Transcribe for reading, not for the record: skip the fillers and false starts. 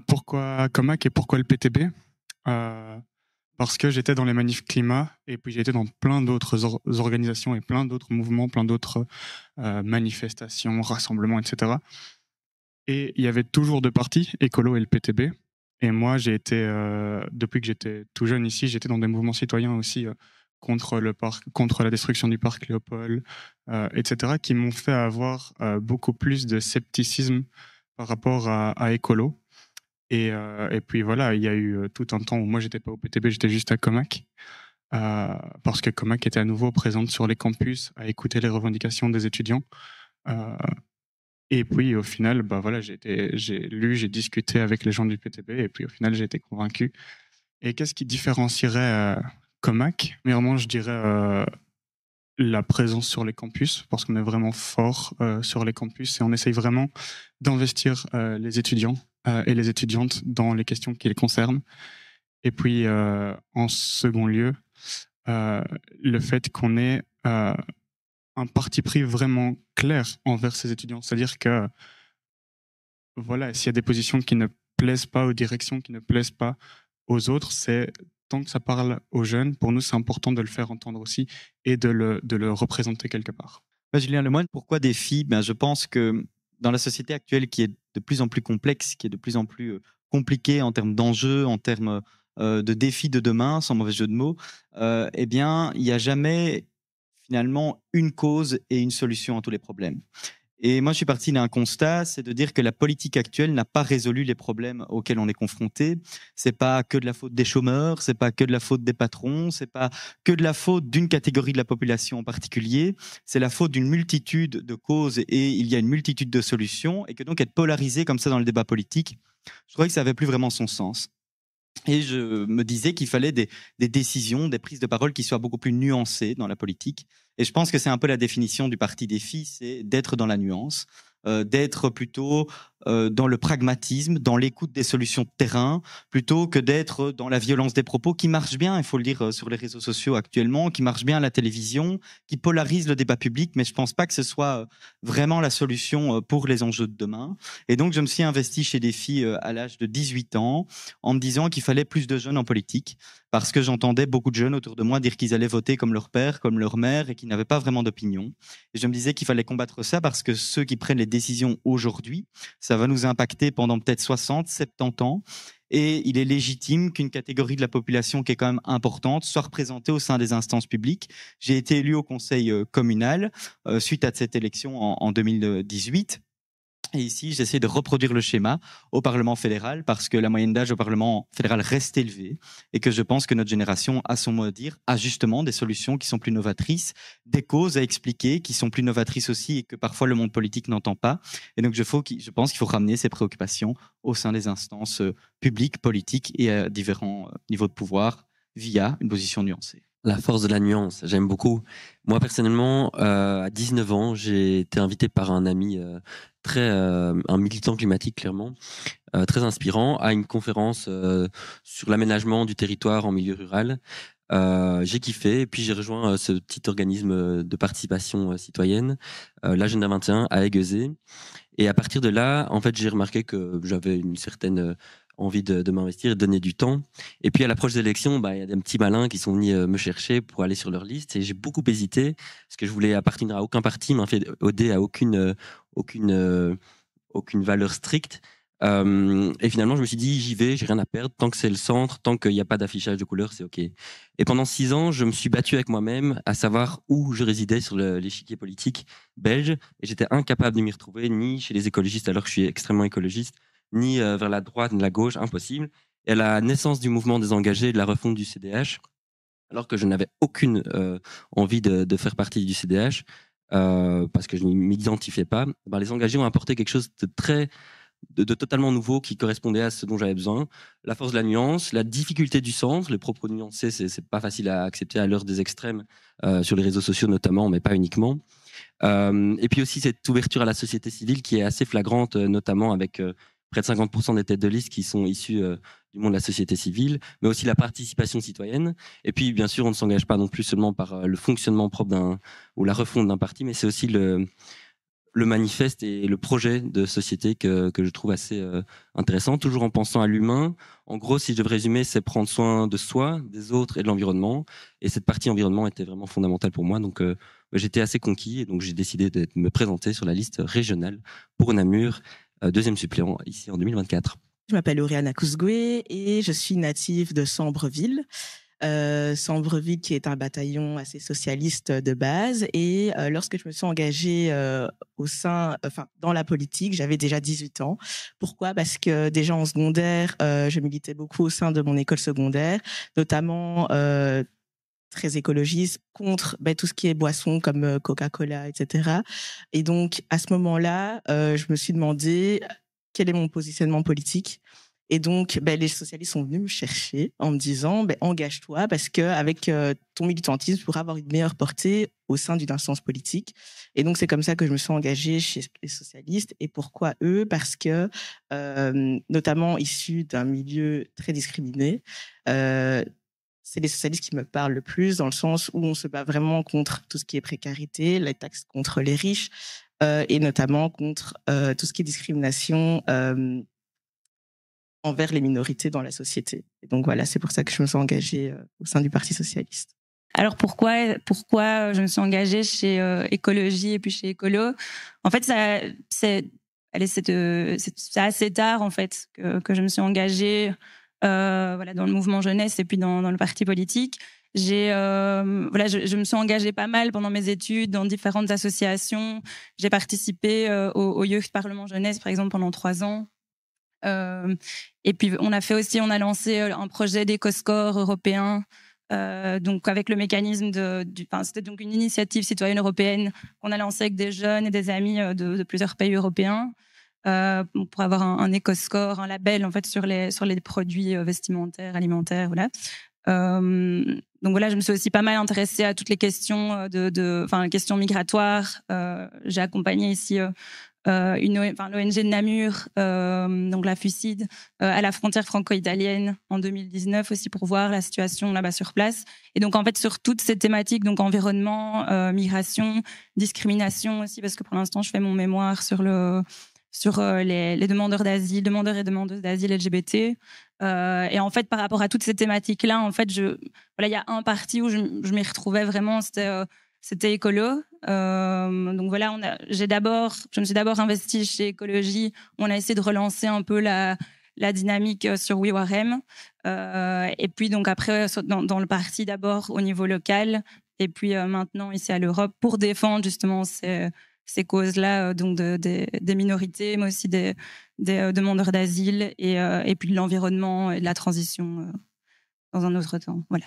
Pourquoi Comac et pourquoi le PTB? Euh, Parce que j'étais dans les manifs climat et puis j'ai été dans plein d'autres organisations et plein d'autres mouvements, plein d'autres manifestations, rassemblements, etc. Et il y avait toujours deux partis, écolo et le PTB. Et moi, j'ai été, depuis que j'étais tout jeune ici, j'étais dans des mouvements citoyens aussi contre le parc, contre la destruction du parc Léopold, etc., qui m'ont fait avoir beaucoup plus de scepticisme par rapport à écolo. Et puis voilà, il y a eu tout un temps où moi, j'étais pas au PTB, j'étais juste à Comac. Parce que Comac était à nouveau présente sur les campus à écouter les revendications des étudiants. Euh, et puis au final, bah voilà, j'ai lu, j'ai discuté avec les gens du PTB et puis au final, j'ai été convaincu. Et qu'est-ce qui différencierait Comac? Vraiment, je dirais la présence sur les campus, parce qu'on est vraiment fort sur les campus et on essaye vraiment d'investir les étudiants et les étudiantes dans les questions qui les concernent. Et puis en second lieu, euh, le fait qu'on ait un parti pris vraiment clair envers ces étudiants. C'est-à-dire que, voilà, s'il y a des positions qui ne plaisent pas aux directions, qui ne plaisent pas aux autres, c'est tant que ça parle aux jeunes, pour nous, c'est important de le faire entendre aussi et de le représenter quelque part. Julien Lemoine, pourquoi des filles? Je pense que dans la société actuelle qui est de plus en plus complexe, qui est de plus en plus compliquée en termes d'enjeux, en termes de défis de demain, sans mauvais jeu de mots, eh bien, il n'y a jamais finalement une cause et une solution à tous les problèmes. Et moi, je suis parti d'un constat, c'est de dire que la politique actuelle n'a pas résolu les problèmes auxquels on est confronté. C'est pas que de la faute des chômeurs, c'est pas que de la faute des patrons, c'est pas que de la faute d'une catégorie de la population en particulier. C'est la faute d'une multitude de causes et il y a une multitude de solutions et que donc être polarisé comme ça dans le débat politique, je trouvais que ça avait plus vraiment son sens. Et je me disais qu'il fallait des décisions, des prises de parole qui soient beaucoup plus nuancées dans la politique. Et je pense que c'est un peu la définition du parti des filles, c'est d'être dans la nuance, d'être plutôt dans le pragmatisme, dans l'écoute des solutions de terrain, plutôt que d'être dans la violence des propos qui marche bien, il faut le dire, sur les réseaux sociaux actuellement, qui marche bien à la télévision, qui polarise le débat public, mais je pense pas que ce soit vraiment la solution pour les enjeux de demain. Et donc, je me suis investi chez des filles à l'âge de 18 ans, en me disant qu'il fallait plus de jeunes en politique, parce que j'entendais beaucoup de jeunes autour de moi dire qu'ils allaient voter comme leur père, comme leur mère, et qu'ils n'avaient pas vraiment d'opinion. Et je me disais qu'il fallait combattre ça, parce que ceux qui prennent les décisions aujourd'hui, ça va nous impacter pendant peut-être 60, 70 ans. Et il est légitime qu'une catégorie de la population qui est quand même importante soit représentée au sein des instances publiques. J'ai été élu au conseil communal suite à cette élection en 2018. Et ici, j'essaie de reproduire le schéma au Parlement fédéral parce que la moyenne d'âge au Parlement fédéral reste élevée et que je pense que notre génération a son mot à dire, a justement des solutions qui sont plus novatrices, des causes à expliquer qui sont plus novatrices aussi et que parfois le monde politique n'entend pas. Et donc, je pense qu'il faut ramener ces préoccupations au sein des instances publiques, politiques et à différents niveaux de pouvoir via une position nuancée. La force de la nuance, j'aime beaucoup. Moi, personnellement, à 19 ans, j'ai été invité par un ami un militant climatique, clairement, très inspirant, à une conférence sur l'aménagement du territoire en milieu rural. J'ai kiffé, et puis j'ai rejoint ce petit organisme de participation citoyenne, l'Agenda 21, à Aiguezé. Et à partir de là, en fait, j'ai remarqué que j'avais une certaine envie de m'investir et de donner du temps. Et puis à l'approche des élections, il y a des petits malins qui sont venus me chercher pour aller sur leur liste. Et j'ai beaucoup hésité parce que je voulais appartenir à aucun parti, m'afféder à aucune valeur stricte. Et finalement, je me suis dit, j'y vais, j'ai rien à perdre. Tant que c'est le centre, tant qu'il n'y a pas d'affichage de couleurs, c'est OK. Et pendant 6 ans, je me suis battu avec moi-même à savoir où je résidais sur l'échiquier politique belge. Et j'étais incapable de m'y retrouver, ni chez les écologistes, alors que je suis extrêmement écologiste, ni vers la droite, ni la gauche, impossible. Et à la naissance du mouvement des engagés, de la refonte du CDH, alors que je n'avais aucune envie de faire partie du CDH, parce que je ne m'identifiais pas, les engagés ont apporté quelque chose de totalement nouveau qui correspondait à ce dont j'avais besoin. La force de la nuance, la difficulté du centre, les propos nuancés, c'est pas facile à accepter à l'heure des extrêmes, sur les réseaux sociaux notamment, mais pas uniquement. Et puis aussi cette ouverture à la société civile qui est assez flagrante, notamment avec près de 50% des têtes de liste qui sont issues du monde de la société civile, mais aussi la participation citoyenne. Et puis, bien sûr, on ne s'engage pas non plus seulement par le fonctionnement propre ou la refonte d'un parti, mais c'est aussi le manifeste et le projet de société que je trouve assez intéressant, toujours en pensant à l'humain. En gros, si je devais résumer, c'est prendre soin de soi, des autres et de l'environnement. Et cette partie environnement était vraiment fondamentale pour moi. Donc, j'étais assez conquis et donc j'ai décidé de me présenter sur la liste régionale pour Namur, deuxième suppléant ici en 2024. Je m'appelle Oriana Kouzgoué et je suis native de Sambreville. Sambreville qui est un bataillon assez socialiste de base, et lorsque je me suis engagée dans la politique, j'avais déjà 18 ans. Pourquoi ? Parce que déjà en secondaire, je militais beaucoup au sein de mon école secondaire, notamment très écologiste, contre tout ce qui est boisson comme Coca-Cola, etc. Et donc à ce moment-là, je me suis demandé quel est mon positionnement politique. Et donc, les socialistes sont venus me chercher en me disant engage-toi parce qu'avec ton militantisme, tu pourras avoir une meilleure portée au sein d'une instance politique. Et donc, c'est comme ça que je me suis engagée chez les socialistes. Et pourquoi eux ? Parce que, notamment issus d'un milieu très discriminé, c'est les socialistes qui me parlent le plus, dans le sens où on se bat vraiment contre tout ce qui est précarité, les taxes contre les riches, et notamment contre tout ce qui est discrimination envers les minorités dans la société. Et donc voilà, c'est pour ça que je me suis engagée au sein du Parti socialiste. Alors pourquoi je me suis engagée chez Écologie et puis chez Écolo ? En fait, c'est assez tard en fait que je me suis engagée dans le mouvement jeunesse et puis dans le parti politique. Je me suis engagée pas mal pendant mes études dans différentes associations. J'ai participé au Youth Parlement Jeunesse, par exemple, pendant 3 ans. Et puis on a lancé un projet d'éco-score européen, donc avec le mécanisme c'était donc une initiative citoyenne européenne qu'on a lancée avec des jeunes et des amis de plusieurs pays européens pour avoir un éco-score, un label en fait sur les produits vestimentaires, alimentaires, voilà. Donc voilà, je me suis aussi pas mal intéressée à toutes les questions les questions migratoires. J'ai accompagné ici l'ONG de Namur, donc la FUCID, à la frontière franco-italienne en 2019 aussi pour voir la situation là-bas sur place. Et donc en fait sur toutes ces thématiques, donc environnement, migration, discrimination aussi, parce que pour l'instant je fais mon mémoire sur les demandeurs et demandeuses d'asile LGBT. Et en fait, par rapport à toutes ces thématiques-là, en fait, il y a un parti où je m'y retrouvais vraiment, c'était Écolo. Donc voilà, je me suis d'abord investie chez Écologie. On a essayé de relancer un peu la dynamique sur WeWarem. Et puis donc après, dans le parti d'abord au niveau local, et puis maintenant ici à l'Europe, pour défendre justement ces causes-là, donc des minorités, mais aussi des demandeurs d'asile et puis de l'environnement et de la transition dans un autre temps. Voilà.